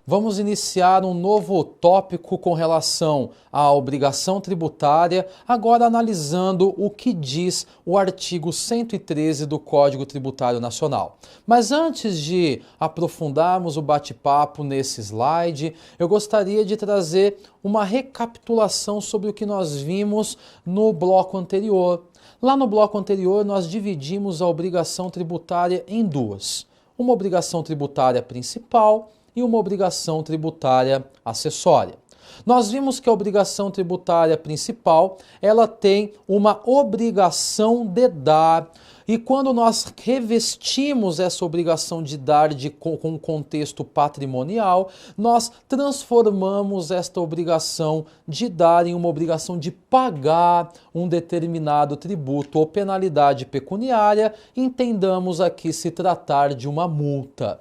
Vamos iniciar um novo tópico com relação à obrigação tributária, agora analisando o que diz o artigo 113 do Código Tributário Nacional. Mas antes de aprofundarmos o bate-papo nesse slide, eu gostaria de trazer uma recapitulação sobre o que nós vimos no bloco anterior. Lá no bloco anterior, nós dividimos a obrigação tributária em duas. Uma obrigação tributária principal e uma obrigação tributária acessória. Nós vimos que a obrigação tributária principal, ela tem uma obrigação de dar, e quando nós revestimos essa obrigação de dar com um contexto patrimonial, nós transformamos esta obrigação de dar em uma obrigação de pagar um determinado tributo ou penalidade pecuniária, entendamos aqui se tratar de uma multa.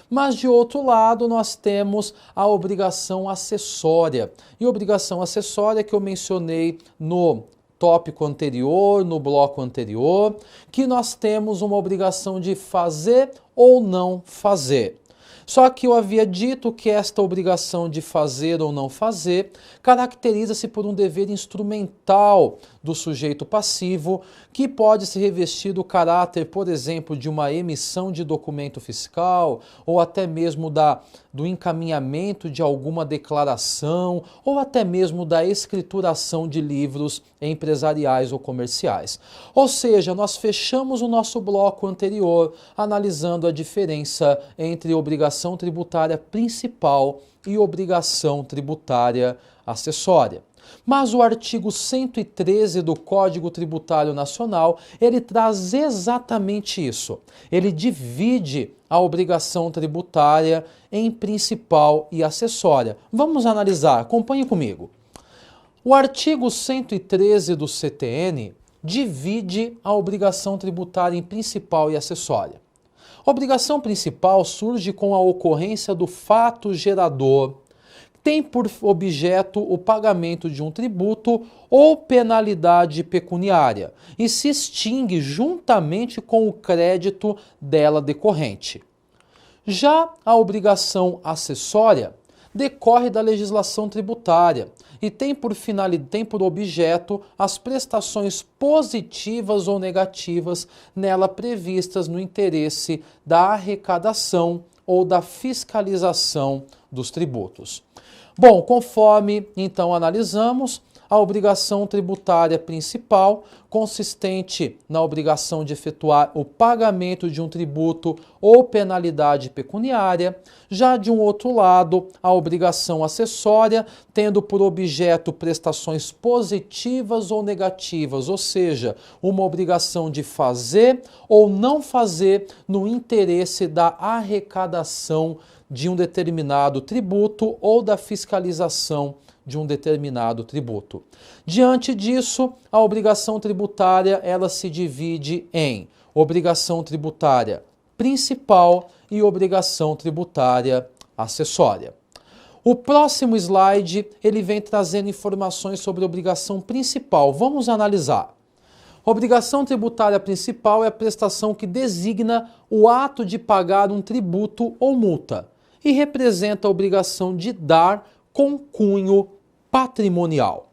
Mas, de outro lado, nós temos a obrigação acessória. E obrigação acessória que eu mencionei no tópico anterior, no bloco anterior, que nós temos uma obrigação de fazer ou não fazer. Só que eu havia dito que esta obrigação de fazer ou não fazer caracteriza-se por um dever instrumental do sujeito passivo, que pode se revestir do caráter, por exemplo, de uma emissão de documento fiscal, ou até mesmo do encaminhamento de alguma declaração, ou até mesmo da escrituração de livros empresariais ou comerciais. Ou seja, nós fechamos o nosso bloco anterior analisando a diferença entre obrigação tributária principal e obrigação tributária acessória. Mas o artigo 113 do Código Tributário Nacional, ele traz exatamente isso. Ele divide a obrigação tributária em principal e acessória. Vamos analisar, acompanhe comigo. O artigo 113 do CTN divide a obrigação tributária em principal e acessória. A obrigação principal surge com a ocorrência do fato gerador, tem por objeto o pagamento de um tributo ou penalidade pecuniária e se extingue juntamente com o crédito dela decorrente. Já a obrigação acessória decorre da legislação tributária e tem por objeto as prestações positivas ou negativas nela previstas no interesse da arrecadação ou da fiscalização dos tributos. Bom, conforme então analisamos, a obrigação tributária principal, consistente na obrigação de efetuar o pagamento de um tributo ou penalidade pecuniária. Já de um outro lado, a obrigação acessória, tendo por objeto prestações positivas ou negativas, ou seja, uma obrigação de fazer ou não fazer no interesse da arrecadação de um determinado tributo ou da fiscalização de um determinado tributo. Diante disso, a obrigação tributária ela se divide em obrigação tributária principal e obrigação tributária acessória. O próximo slide ele vem trazendo informações sobre a obrigação principal. Vamos analisar. Obrigação tributária principal é a prestação que designa o ato de pagar um tributo ou multa e representa a obrigação de dar com cunho patrimonial.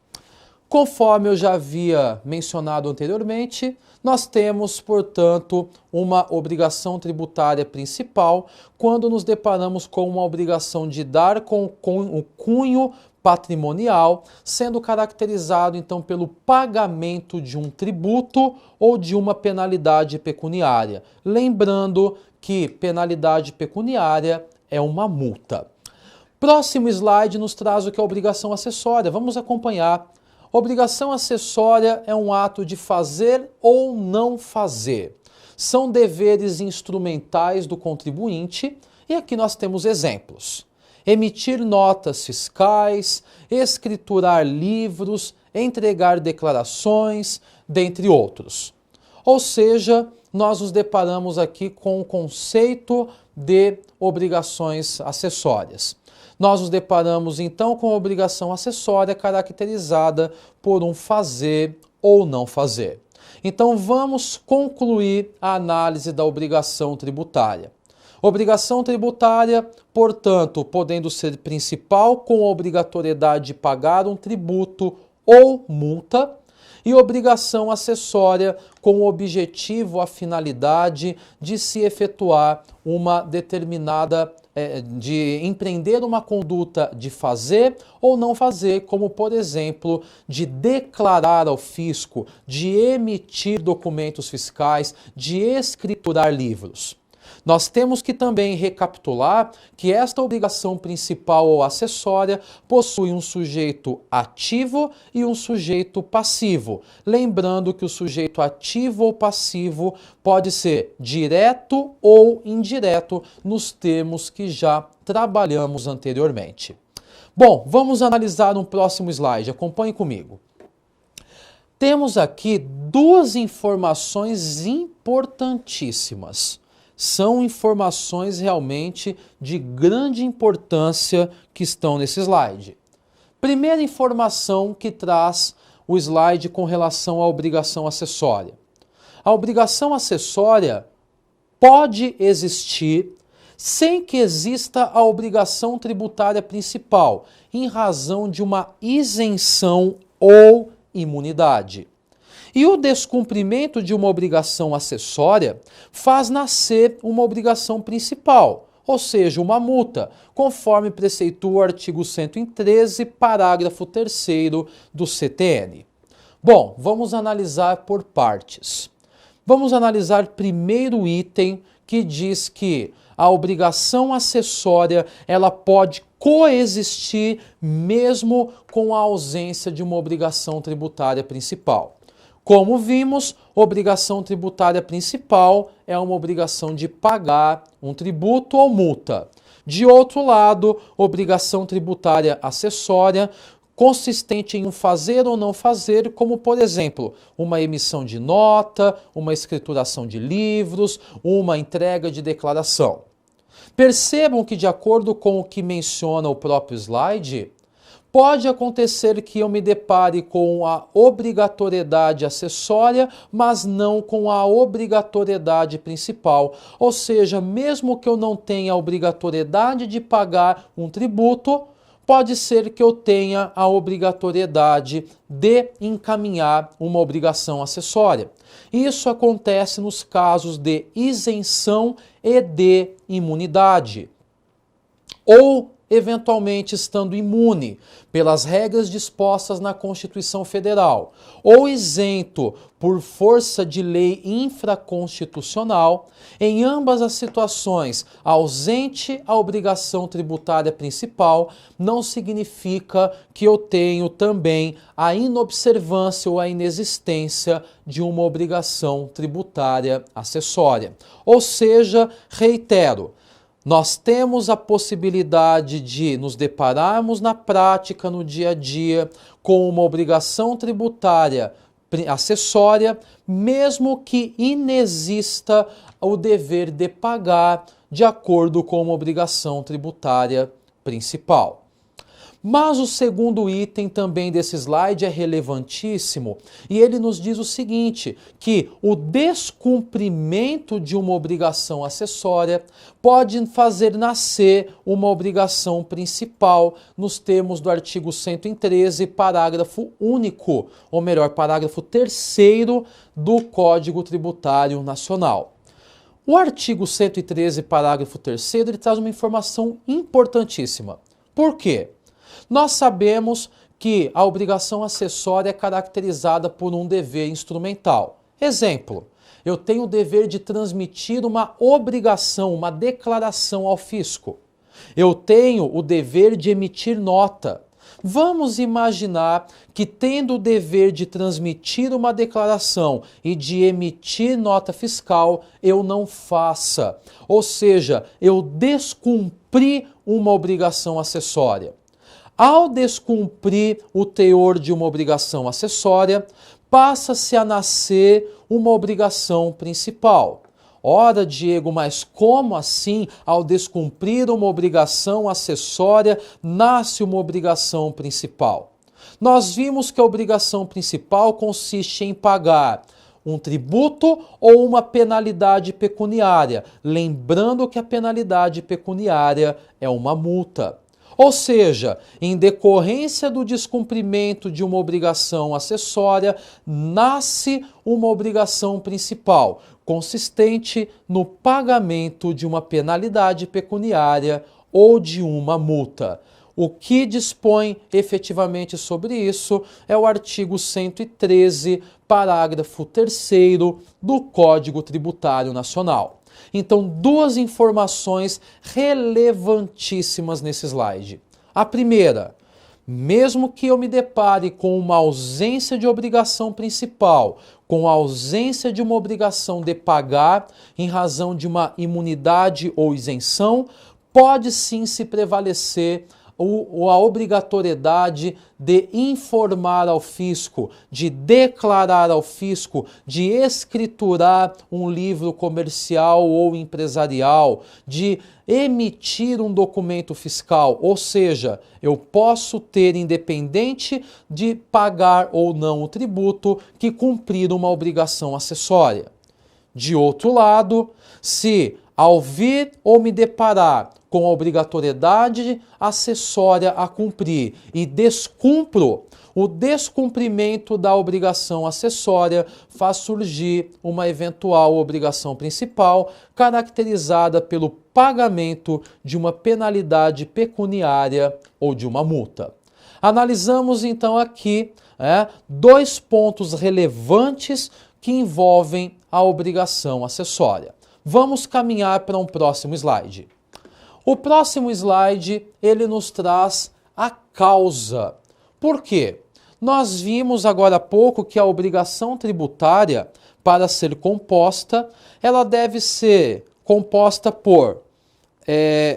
Conforme eu já havia mencionado anteriormente, nós temos, portanto, uma obrigação tributária principal quando nos deparamos com uma obrigação de dar com o cunho patrimonial, sendo caracterizado então pelo pagamento de um tributo ou de uma penalidade pecuniária. Lembrando que penalidade pecuniária é uma multa. Próximo slide nos traz o que é a obrigação acessória. Vamos acompanhar. Obrigação acessória é um ato de fazer ou não fazer. São deveres instrumentais do contribuinte e aqui nós temos exemplos. Emitir notas fiscais, escriturar livros, entregar declarações, dentre outros. Ou seja, nós nos deparamos aqui com o conceito de obrigações acessórias. Nós nos deparamos então com a obrigação acessória caracterizada por um fazer ou não fazer. Então vamos concluir a análise da obrigação tributária. Obrigação tributária, portanto, podendo ser principal com a obrigatoriedade de pagar um tributo ou multa, e obrigação acessória com o objetivo, a finalidade de se efetuar uma determinada, de empreender uma conduta de fazer ou não fazer, como por exemplo, de declarar ao fisco, de emitir documentos fiscais, de escriturar livros. Nós temos que também recapitular que esta obrigação principal ou acessória possui um sujeito ativo e um sujeito passivo. Lembrando que o sujeito ativo ou passivo pode ser direto ou indireto nos termos que já trabalhamos anteriormente. Bom, vamos analisar um próximo slide. Acompanhe comigo. Temos aqui duas informações importantíssimas. São informações realmente de grande importância que estão nesse slide. Primeira informação que traz o slide com relação à obrigação acessória. A obrigação acessória pode existir sem que exista a obrigação tributária principal, em razão de uma isenção ou imunidade. E o descumprimento de uma obrigação acessória faz nascer uma obrigação principal, ou seja, uma multa, conforme preceitua o artigo 113, parágrafo 3º do CTN. Bom, vamos analisar por partes. Vamos analisar primeiro o item que diz que a obrigação acessória ela pode coexistir mesmo com a ausência de uma obrigação tributária principal. Como vimos, obrigação tributária principal é uma obrigação de pagar um tributo ou multa. De outro lado, obrigação tributária acessória, consistente em um fazer ou não fazer, como por exemplo, uma emissão de nota, uma escrituração de livros, uma entrega de declaração. Percebam que, de acordo com o que menciona o próprio slide, pode acontecer que eu me depare com a obrigatoriedade acessória, mas não com a obrigatoriedade principal. Ou seja, mesmo que eu não tenha a obrigatoriedade de pagar um tributo, pode ser que eu tenha a obrigatoriedade de encaminhar uma obrigação acessória. Isso acontece nos casos de isenção e de imunidade. Ou eventualmente estando imune pelas regras dispostas na Constituição Federal, ou isento por força de lei infraconstitucional, em ambas as situações, ausente a obrigação tributária principal, não significa que eu tenho também a inobservância ou a inexistência de uma obrigação tributária acessória. Ou seja, reitero, nós temos a possibilidade de nos depararmos na prática, no dia a dia, com uma obrigação tributária acessória, mesmo que inexista o dever de pagar de acordo com uma obrigação tributária principal. Mas o segundo item também desse slide é relevantíssimo e ele nos diz o seguinte, que o descumprimento de uma obrigação acessória pode fazer nascer uma obrigação principal nos termos do artigo 113, parágrafo único, ou melhor, parágrafo 3º do Código Tributário Nacional. O artigo 113, parágrafo 3º, ele traz uma informação importantíssima. Por quê? Nós sabemos que a obrigação acessória é caracterizada por um dever instrumental. Exemplo, eu tenho o dever de transmitir uma obrigação, uma declaração ao fisco. Eu tenho o dever de emitir nota. Vamos imaginar que, tendo o dever de transmitir uma declaração e de emitir nota fiscal, eu não faça. Ou seja, eu descumpri uma obrigação acessória. Ao descumprir o teor de uma obrigação acessória, passa-se a nascer uma obrigação principal. Ora, Diego, mas como assim, ao descumprir uma obrigação acessória, nasce uma obrigação principal? Nós vimos que a obrigação principal consiste em pagar um tributo ou uma penalidade pecuniária. Lembrando que a penalidade pecuniária é uma multa. Ou seja, em decorrência do descumprimento de uma obrigação acessória, nasce uma obrigação principal, consistente no pagamento de uma penalidade pecuniária ou de uma multa. O que dispõe efetivamente sobre isso é o artigo 113, parágrafo 3º do Código Tributário Nacional. Então, duas informações relevantíssimas nesse slide. A primeira, mesmo que eu me depare com uma ausência de obrigação principal, com a ausência de uma obrigação de pagar em razão de uma imunidade ou isenção, pode sim se prevalecer a obrigatoriedade de informar ao fisco, de declarar ao fisco, de escriturar um livro comercial ou empresarial, de emitir um documento fiscal, ou seja, eu posso ter, independente de pagar ou não o tributo, que cumprir uma obrigação acessória. De outro lado, se ao vir ou me deparar com a obrigatoriedade acessória a cumprir e descumpro, o descumprimento da obrigação acessória faz surgir uma eventual obrigação principal, caracterizada pelo pagamento de uma penalidade pecuniária ou de uma multa. Analisamos então aqui dois pontos relevantes que envolvem a obrigação acessória. Vamos caminhar para um próximo slide. O próximo slide, ele nos traz a causa. Por quê? Nós vimos agora há pouco que a obrigação tributária, para ser composta, ela deve ser composta por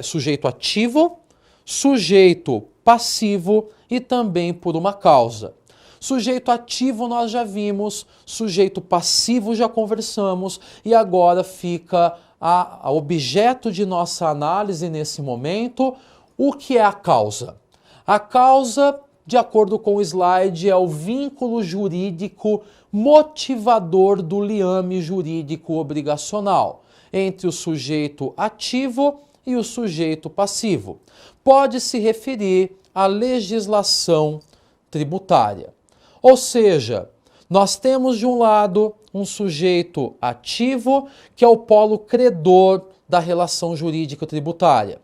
sujeito ativo, sujeito passivo e também por uma causa. Sujeito ativo nós já vimos, sujeito passivo já conversamos e agora fica a objeto de nossa análise nesse momento, o que é a causa. A causa, de acordo com o slide, é o vínculo jurídico motivador do liame jurídico obrigacional entre o sujeito ativo e o sujeito passivo. Pode se referir à legislação tributária. Ou seja, nós temos de um lado um sujeito ativo, que é o polo credor da relação jurídica tributária.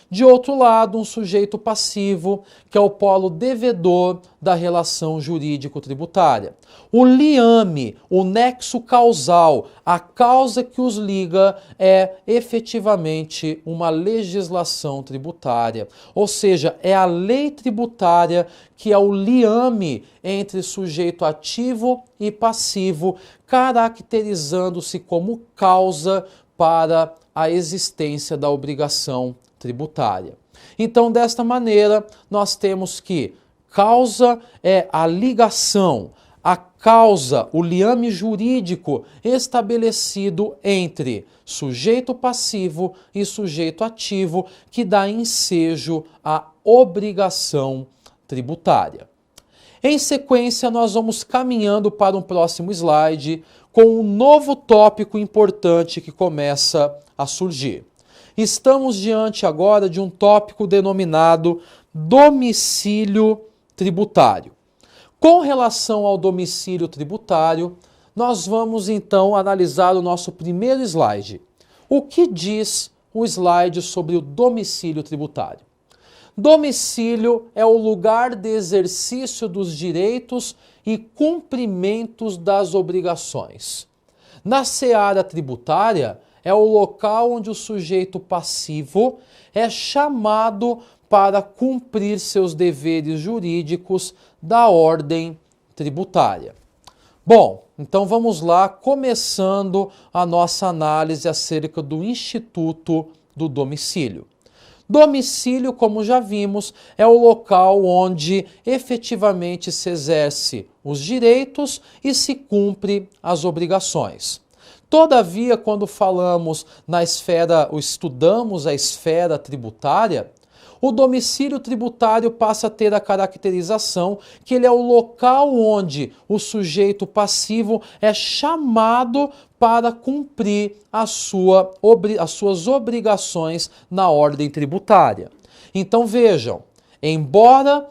De outro lado, um sujeito passivo, que é o polo devedor da relação jurídico-tributária. O liame, o nexo causal, a causa que os liga é efetivamente uma legislação tributária. Ou seja, é a lei tributária que é o liame entre sujeito ativo e passivo, caracterizando-se como causa para a existência da obrigação tributária. Então, desta maneira, nós temos que causa é a ligação, a causa, o liame jurídico estabelecido entre sujeito passivo e sujeito ativo, que dá ensejo à obrigação tributária. Em sequência, nós vamos caminhando para um próximo slide com um novo tópico importante que começa a surgir. Estamos diante agora de um tópico denominado domicílio tributário. Com relação ao domicílio tributário, nós vamos então analisar o nosso primeiro slide. O que diz o slide sobre o domicílio tributário? Domicílio é o lugar de exercício dos direitos e cumprimentos das obrigações. Na seara tributária, é o local onde o sujeito passivo é chamado para cumprir seus deveres jurídicos da ordem tributária. Bom, então vamos lá, começando a nossa análise acerca do Instituto do Domicílio. Domicílio, como já vimos, é o local onde efetivamente se exerce os direitos e se cumpre as obrigações. Todavia, quando falamos na esfera, ou estudamos a esfera tributária, o domicílio tributário passa a ter a caracterização que ele é o local onde o sujeito passivo é chamado para cumprir as suas obrigações na ordem tributária. Então vejam, embora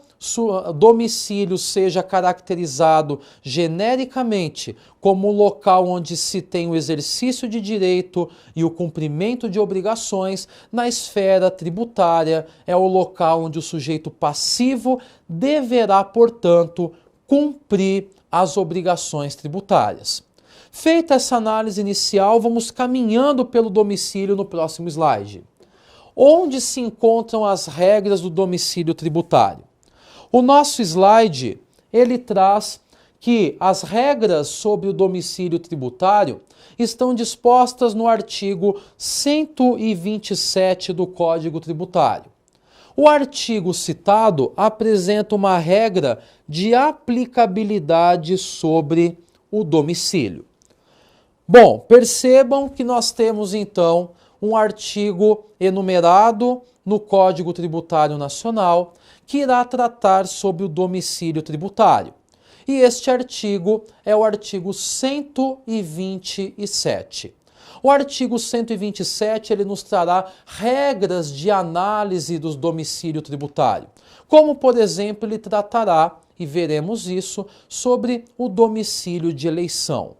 domicílio seja caracterizado genericamente como o local onde se tem o exercício de direito e o cumprimento de obrigações, na esfera tributária é o local onde o sujeito passivo deverá, portanto, cumprir as obrigações tributárias. Feita essa análise inicial, vamos caminhando pelo domicílio no próximo slide. Onde se encontram as regras do domicílio tributário? O nosso slide, ele traz que as regras sobre o domicílio tributário estão dispostas no artigo 127 do Código Tributário. O artigo citado apresenta uma regra de aplicabilidade sobre o domicílio. Bom, percebam que nós temos então um artigo enumerado no Código Tributário Nacional que irá tratar sobre o domicílio tributário. E este artigo é o artigo 127. O artigo 127 ele nos trará regras de análise do domicílio tributário, como, por exemplo, ele tratará, e veremos isso, sobre o domicílio de eleição.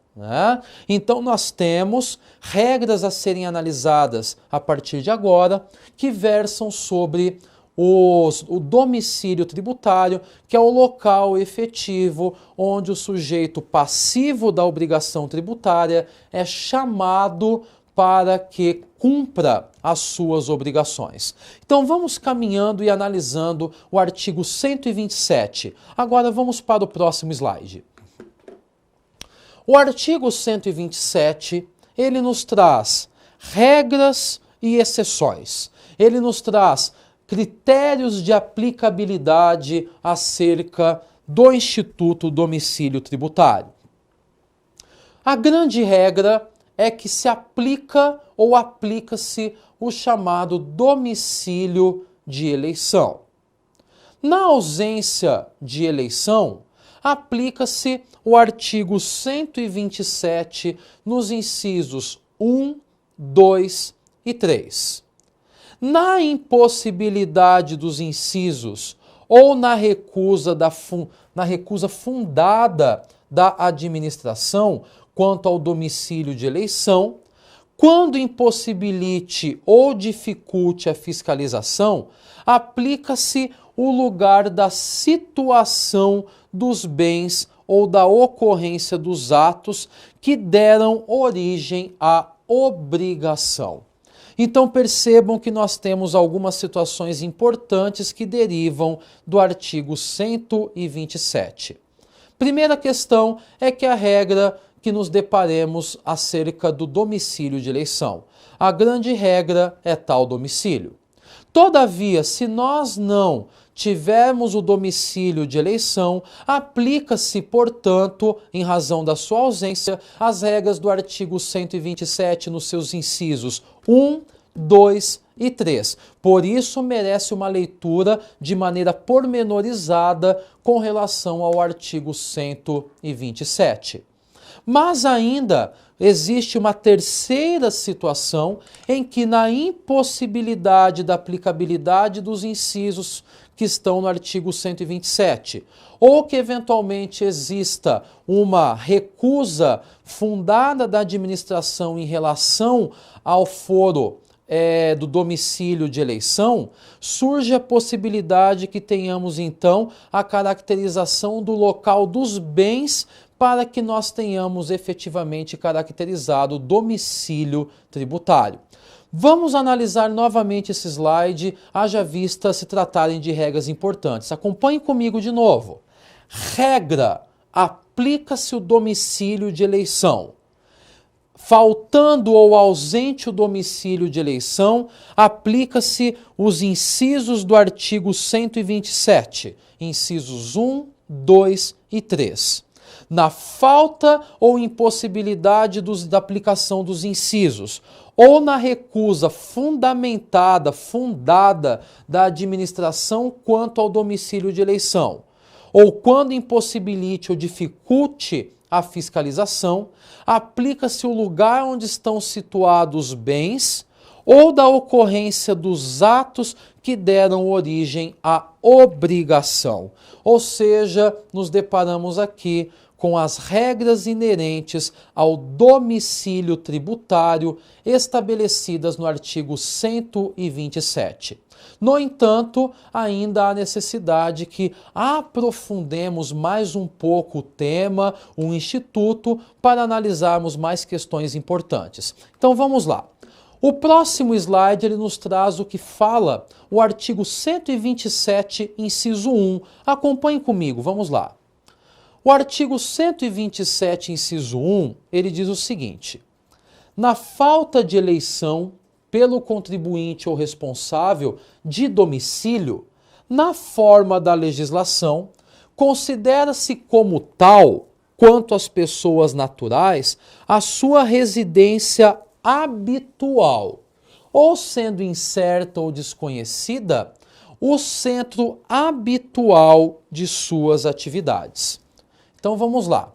Então nós temos regras a serem analisadas a partir de agora que versam sobre o domicílio tributário, que é o local efetivo onde o sujeito passivo da obrigação tributária é chamado para que cumpra as suas obrigações. Então vamos caminhando e analisando o artigo 127. Agora vamos para o próximo slide. O artigo 127, ele nos traz regras e exceções. Ele nos traz critérios de aplicabilidade acerca do Instituto Domicílio Tributário. A grande regra é que se aplica ou aplica-se o chamado domicílio de eleição. Na ausência de eleição, aplica-se o artigo 127 nos incisos 1, 2 e 3. Na impossibilidade dos incisos ou na recusa fundada da administração quanto ao domicílio de eleição, quando impossibilite ou dificulte a fiscalização, aplica-se o lugar da situação dos bens ou da ocorrência dos atos que deram origem à obrigação. Então percebam que nós temos algumas situações importantes que derivam do artigo 127. Primeira questão é que a regra que nos deparemos acerca do domicílio de eleição. A grande regra é tal domicílio. Todavia, se nós não tivermos o domicílio de eleição, aplica-se, portanto, em razão da sua ausência, as regras do artigo 127 nos seus incisos 1, 2 e 3. Por isso, merece uma leitura de maneira pormenorizada com relação ao artigo 127. Mas ainda existe uma terceira situação em que, na impossibilidade da aplicabilidade dos incisos que estão no artigo 127, ou que eventualmente exista uma recusa fundada da administração em relação ao foro do domicílio de eleição, surge a possibilidade que tenhamos então a caracterização do local dos bens para que nós tenhamos efetivamente caracterizado o domicílio tributário. Vamos analisar novamente esse slide, haja vista se tratarem de regras importantes. Acompanhe comigo de novo. Regra: aplica-se o domicílio de eleição. Faltando ou ausente o domicílio de eleição, aplica-se os incisos do artigo 127, incisos 1, 2 e 3. Na falta ou impossibilidade da aplicação dos incisos, ou na recusa fundada da administração quanto ao domicílio de eleição, ou quando impossibilite ou dificulte a fiscalização, aplica-se o lugar onde estão situados os bens ou da ocorrência dos atos que deram origem à obrigação. Ou seja, nos deparamos aqui com as regras inerentes ao domicílio tributário estabelecidas no artigo 127. No entanto, ainda há necessidade que aprofundemos mais um pouco o tema, o instituto, para analisarmos mais questões importantes. Então vamos lá. O próximo slide ele nos traz o que fala o artigo 127, inciso 1. Acompanhe comigo, vamos lá. O artigo 127, inciso 1, ele diz o seguinte: na falta de eleição pelo contribuinte ou responsável de domicílio, na forma da legislação, considera-se como tal, quanto às pessoas naturais, a sua residência habitual, ou sendo incerta ou desconhecida, o centro habitual de suas atividades. Então vamos lá.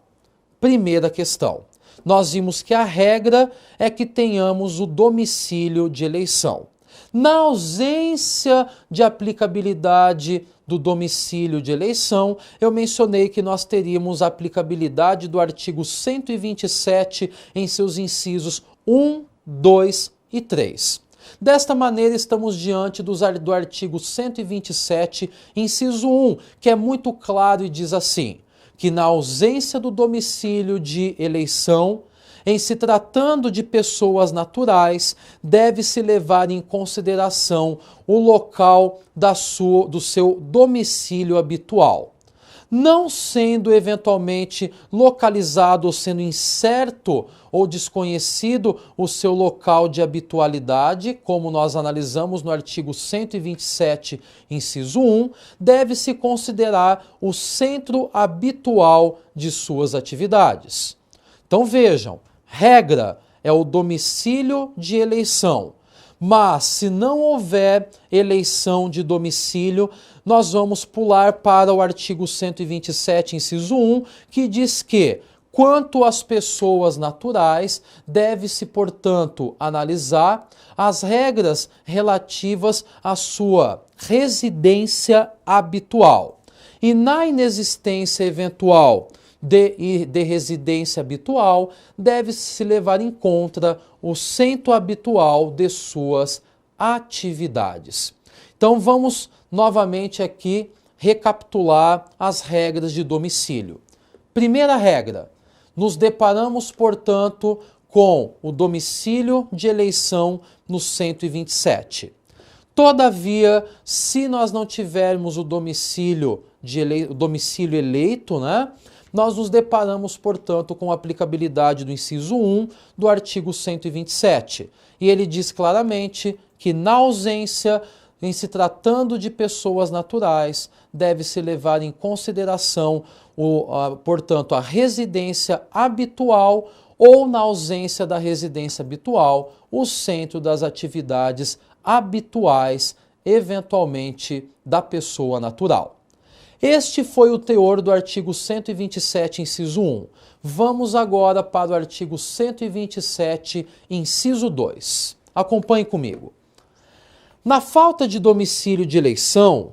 Primeira questão. Nós vimos que a regra é que tenhamos o domicílio de eleição. Na ausência de aplicabilidade do domicílio de eleição, eu mencionei que nós teríamos a aplicabilidade do artigo 127 em seus incisos 1, 2 e 3. Desta maneira, estamos diante do artigo 127, inciso 1, que é muito claro e diz assim: que na ausência do domicílio de eleição, em se tratando de pessoas naturais, deve-se levar em consideração o local do seu domicílio habitual. Não sendo eventualmente localizado ou sendo incerto ou desconhecido o seu local de habitualidade, como nós analisamos no artigo 127, inciso 1, deve-se considerar o centro habitual de suas atividades. Então vejam, regra é o domicílio de eleição. Mas, se não houver eleição de domicílio, nós vamos pular para o artigo 127, inciso 1, que diz que, quanto às pessoas naturais, deve-se, portanto, analisar as regras relativas à sua residência habitual. E na inexistência eventual de residência habitual, deve-se levar em conta o centro habitual de suas atividades. Então vamos novamente aqui recapitular as regras de domicílio. Primeira regra, nos deparamos, portanto, com o domicílio de eleição no 127. Todavia, se nós não tivermos o domicílio eleito, né? Nós nos deparamos, portanto, com a aplicabilidade do inciso 1 do artigo 127. E ele diz claramente que, na ausência, em se tratando de pessoas naturais, deve-se levar em consideração, portanto, a residência habitual ou, na ausência da residência habitual, o centro das atividades habituais, eventualmente, da pessoa natural. Este foi o teor do artigo 127, inciso 1. Vamos agora para o artigo 127, inciso 2. Acompanhe comigo. Na falta de domicílio de eleição,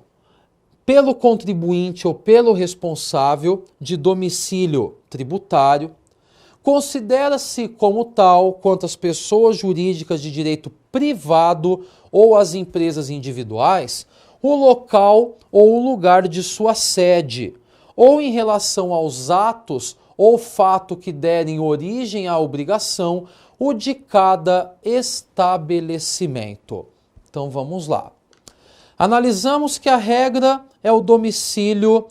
pelo contribuinte ou pelo responsável de domicílio tributário, considera-se como tal quanto às pessoas jurídicas de direito privado ou as empresas individuais, o local ou o lugar de sua sede, ou em relação aos atos ou fato que derem origem à obrigação, o de cada estabelecimento. Então vamos lá. Analisamos que a regra é o domicílio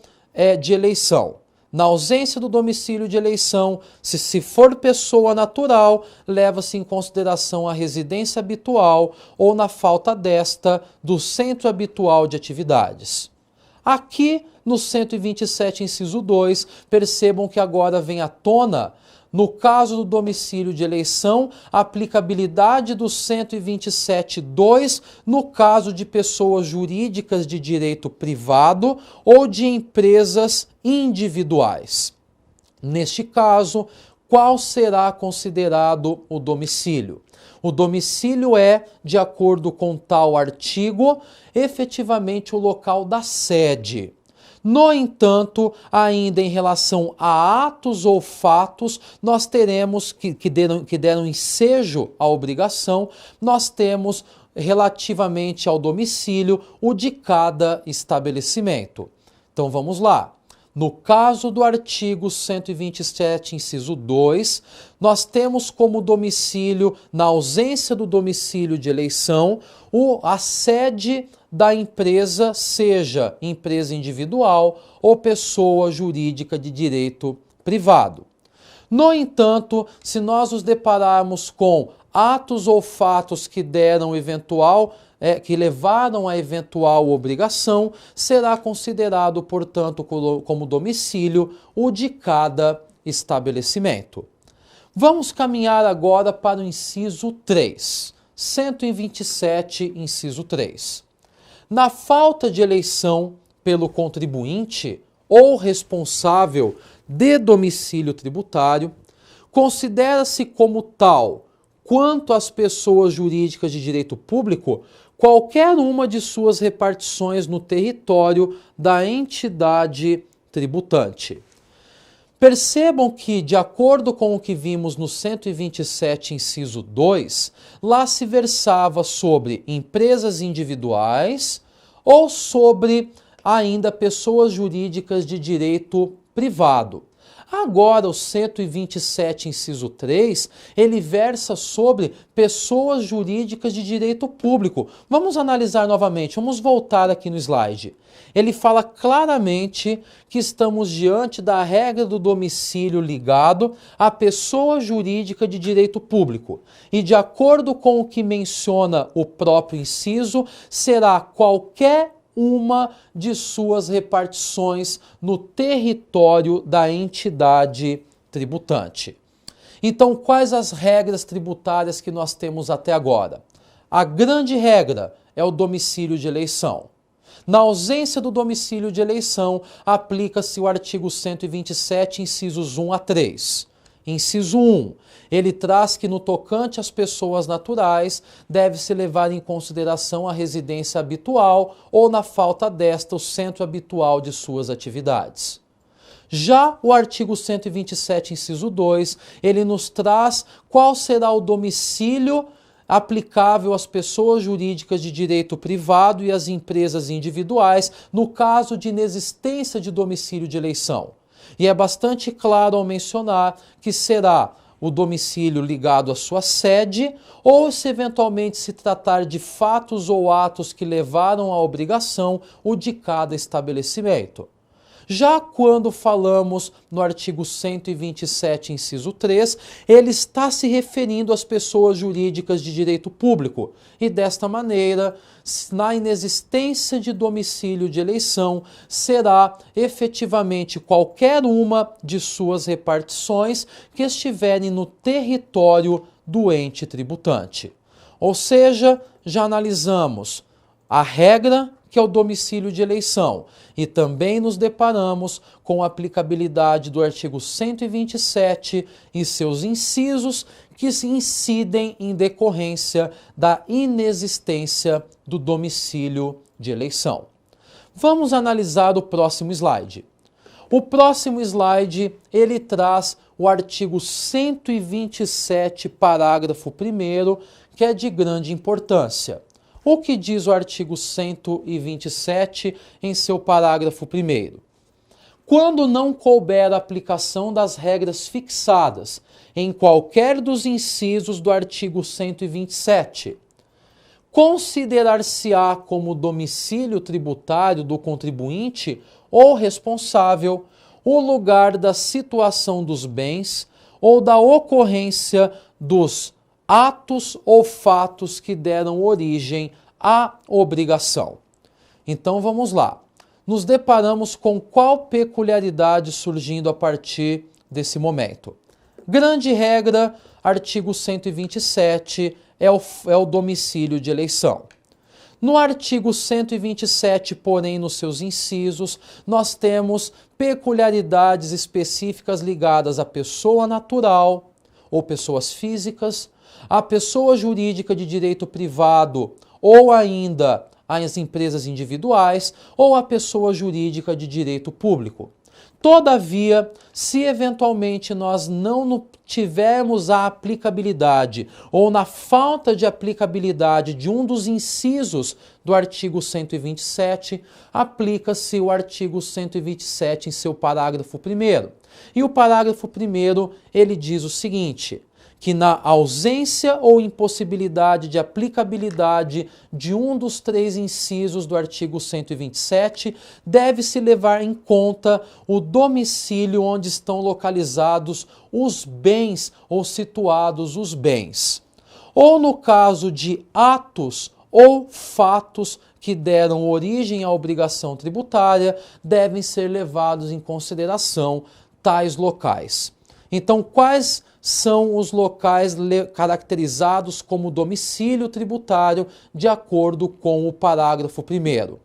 de eleição. Na ausência do domicílio de eleição, se for pessoa natural, leva-se em consideração a residência habitual ou, na falta desta, do centro habitual de atividades. Aqui, no 127, inciso 2, percebam que agora vem à tona No caso do domicílio de eleição, aplicabilidade do 127.2 no caso de pessoas jurídicas de direito privado ou de empresas individuais. Neste caso, qual será considerado o domicílio? O domicílio é, de acordo com tal artigo, efetivamente o local da sede. No entanto, ainda em relação a atos ou fatos, nós teremos que deram ensejo à obrigação, nós temos relativamente ao domicílio o de cada estabelecimento. Então vamos lá. No caso do artigo 127, inciso 2, nós temos como domicílio, na ausência do domicílio de eleição, a sede da empresa, seja empresa individual ou pessoa jurídica de direito privado. No entanto, se nós nos depararmos com atos ou fatos que que levaram a eventual obrigação, será considerado, portanto, como domicílio o de cada estabelecimento. Vamos caminhar agora para o inciso 3, 127, inciso 3. Na falta de eleição pelo contribuinte ou responsável de domicílio tributário, considera-se como tal, quanto às pessoas jurídicas de direito público, qualquer uma de suas repartições no território da entidade tributante. Percebam que, de acordo com o que vimos no 127, inciso 2, lá se versava sobre empresas individuais ou sobre ainda pessoas jurídicas de direito privado. Agora, o 127, inciso 3, ele versa sobre pessoas jurídicas de direito público. Vamos analisar novamente, vamos voltar aqui no slide. Ele fala claramente que estamos diante da regra do domicílio ligado à pessoa jurídica de direito público. E de acordo com o que menciona o próprio inciso, será qualquer uma de suas repartições no território da entidade tributante. Então, quais as regras tributárias que nós temos até agora? A grande regra é o domicílio de eleição. Na ausência do domicílio de eleição, aplica-se o artigo 127, incisos 1 a 3. Inciso 1. Ele traz que no tocante às pessoas naturais, deve-se levar em consideração a residência habitual ou, na falta desta, o centro habitual de suas atividades. Já o artigo 127, inciso 2, ele nos traz qual será o domicílio aplicável às pessoas jurídicas de direito privado e às empresas individuais, no caso de inexistência de domicílio de eleição. E é bastante claro ao mencionar que será o domicílio ligado à sua sede, ou se eventualmente se tratar de fatos ou atos que levaram à obrigação, o de cada estabelecimento. Já quando falamos no artigo 127, inciso 3, ele está se referindo às pessoas jurídicas de direito público e, desta maneira, na inexistência de domicílio de eleição, será efetivamente qualquer uma de suas repartições que estiverem no território do ente tributante. Ou seja, já analisamos a regra, que é o domicílio de eleição, e também nos deparamos com a aplicabilidade do artigo 127 e seus incisos que se incidem em decorrência da inexistência do domicílio de eleição. Vamos analisar o próximo slide. O próximo slide, ele traz o artigo 127, parágrafo 1º, que é de grande importância. O que diz o artigo 127 em seu parágrafo 1º? Quando não couber a aplicação das regras fixadas em qualquer dos incisos do artigo 127, considerar-se-á como domicílio tributário do contribuinte ou responsável o lugar da situação dos bens ou da ocorrência dos atos ou fatos que deram origem à obrigação. Então vamos lá. Nos deparamos com qual peculiaridade surgindo a partir desse momento? Grande regra, artigo 127, é o domicílio de eleição. No artigo 127, porém, nos seus incisos, nós temos peculiaridades específicas ligadas à pessoa natural ou pessoas físicas, à pessoa jurídica de direito privado ou ainda às empresas individuais ou à pessoa jurídica de direito público. Todavia, se eventualmente nós não tivermos a aplicabilidade ou na falta de aplicabilidade de um dos incisos do artigo 127, aplica-se o artigo 127 em seu parágrafo 1º. E o parágrafo 1º, ele diz o seguinte: que na ausência ou impossibilidade de aplicabilidade de um dos 3 incisos do artigo 127, deve-se levar em conta o domicílio onde estão localizados os bens ou situados os bens. Ou no caso de atos ou fatos que deram origem à obrigação tributária, devem ser levados em consideração tais locais. Então, quais são os locais caracterizados como domicílio tributário de acordo com o parágrafo 1º?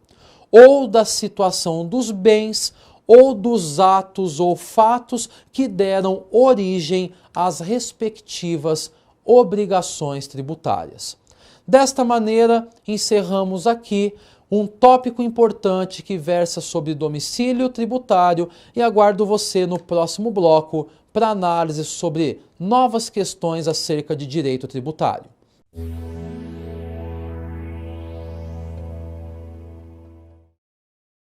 Ou da situação dos bens ou dos atos ou fatos que deram origem às respectivas obrigações tributárias. Desta maneira, encerramos aqui um tópico importante que versa sobre domicílio tributário e aguardo você no próximo bloco para análise sobre novas questões acerca de direito tributário.